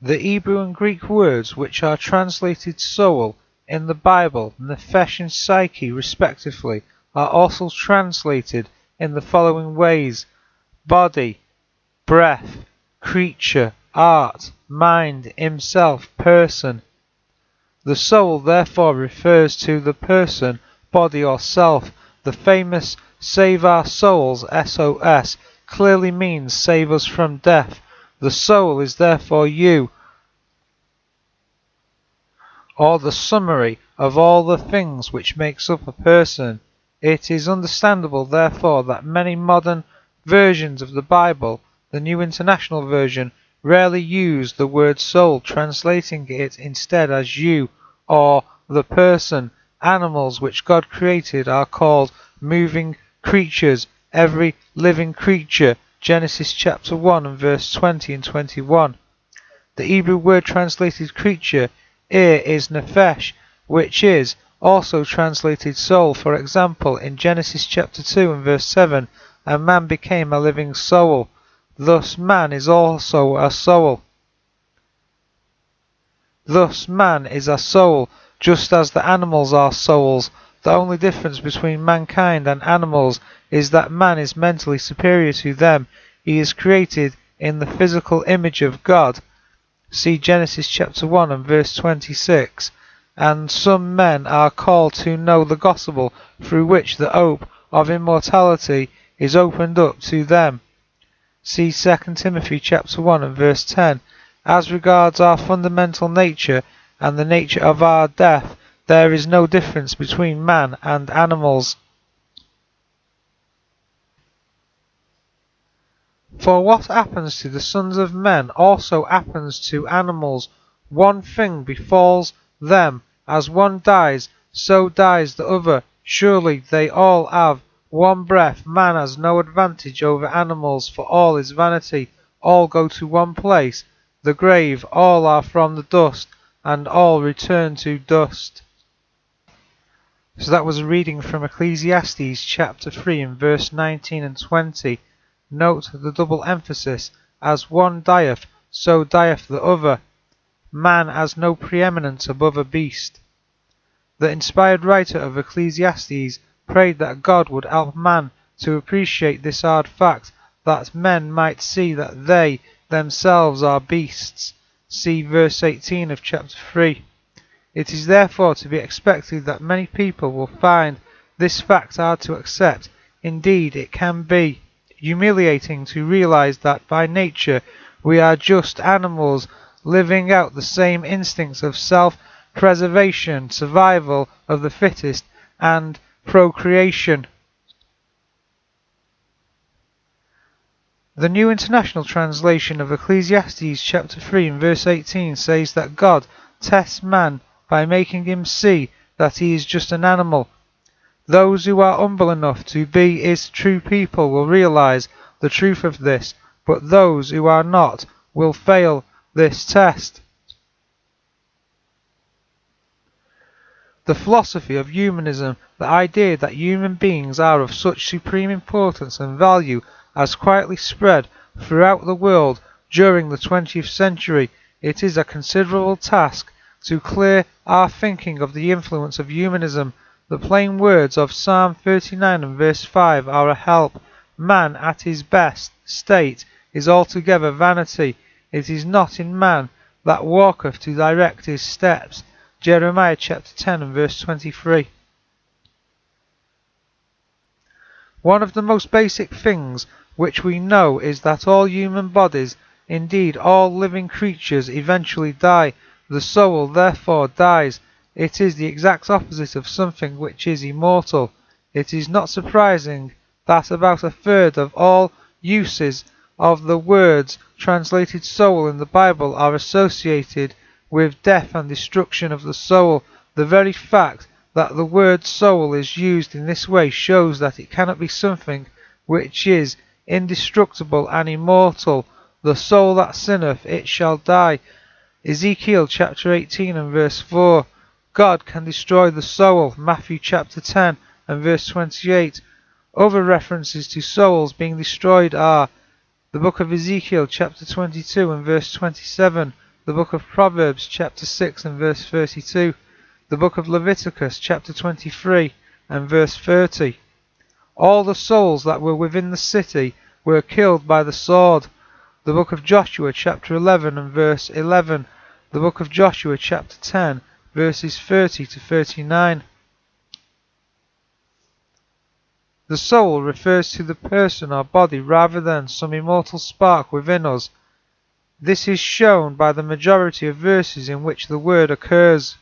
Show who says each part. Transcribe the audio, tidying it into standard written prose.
Speaker 1: The Hebrew and Greek words which are translated soul in the Bible, nephesh and psyche respectively, are also translated in the following ways: body, breath, creature, art, mind, himself, person. The soul therefore refers to the person, body or self. The famous "Save Our Souls" SOS clearly means save us from death. The soul is therefore you, or the summary of all the things which makes up a person. It is understandable therefore that many modern versions of the Bible, the New International Version, rarely use the word soul, translating it instead as you, or the person. Animals which God created are called moving creatures, every living creature, Genesis chapter 1 and verse 20 and 21. The Hebrew word translated creature here is nephesh, which is also translated soul. For example, in Genesis chapter 2 and verse 7, and man became a living soul. Thus man is also a soul. Thus man is a soul, just as the animals are souls. The only difference between mankind and animals is that man is mentally superior to them. He is created in the physical image of God. See Genesis chapter 1 and verse 26. And some men are called to know the gospel, through which the hope of immortality is opened up to them. See 2 Timothy chapter 1 and verse 10. As regards our fundamental nature and the nature of our death, there is no difference between man and animals. For what happens to the sons of men also happens to animals. One thing befalls them: as one dies, so dies the other. Surely they all have one breath. Man has no advantage over animals, for all is vanity. All go to one place, the grave. All are from the dust, and all return to dust. So that was a reading from Ecclesiastes chapter 3 and verse 19 and 20. Note the double emphasis: as one dieth, so dieth the other. Man has no preeminence above a beast. The inspired writer of Ecclesiastes prayed that God would help man to appreciate this hard fact, that men might see that they themselves are beasts. See verse 18 of chapter 3. It is therefore to be expected that many people will find this fact hard to accept. Indeed, it can be humiliating to realize that by nature we are just animals, living out the same instincts of self-preservation, survival of the fittest, and procreation. The New International Translation of Ecclesiastes chapter 3 and verse 18 says that God tests man by making him see that he is just an animal. Those who are humble enough to be his true people will realize the truth of this, but those who are not will fail this test. The philosophy of humanism, the idea that human beings are of such supreme importance and value, has quietly spread throughout the world during the 20th century. It is a considerable task to clear our thinking of the influence of humanism. The plain words of Psalm 39 and verse 5 are a help. Man at his best state is altogether vanity. It is not in man that walketh to direct his steps. Jeremiah chapter 10 and verse 23. One of the most basic things which we know is that all human bodies, indeed all living creatures, eventually die. The soul therefore dies. It is the exact opposite of something which is immortal. It is not surprising that about a third of all uses of the words translated soul in the Bible are associated with death and destruction of the soul. The very fact that the word soul is used in this way shows that it cannot be something which is indestructible and immortal. The soul that sinneth, it shall die. Ezekiel chapter 18 and verse 4. God can destroy the soul. Matthew chapter 10 and verse 28. Other references to souls being destroyed are the book of Ezekiel chapter 22 and verse 27, the book of Proverbs chapter 6 and verse 32, the book of Leviticus chapter 23 and verse 30. All the souls that were within the city were killed by the sword. The book of Joshua chapter 11 and verse 11, the book of Joshua chapter 10 verses 30 to 39. The soul refers to the person or body rather than some immortal spark within us. This is shown by the majority of verses in which the word occurs.